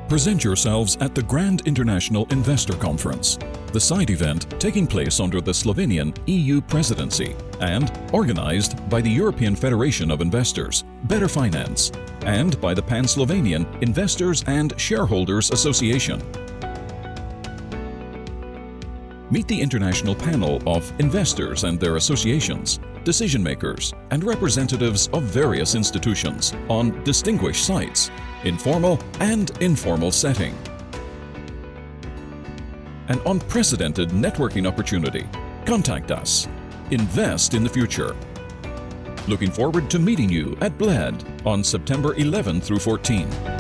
Present yourselves at the Grand International Investor Conference, the side event taking place under the Slovenian EU presidency and organized by the European Federation of Investors, Better Finance, and by the Pan-Slovenian Investors and Shareholders Association. Meet the international panel of investors and their associations, decision makers, and representatives of various institutions on distinguished sites, informal and informal setting. An unprecedented networking opportunity. Contact us. Invest in the future. Looking forward to meeting you at Bled on September 11 through 14.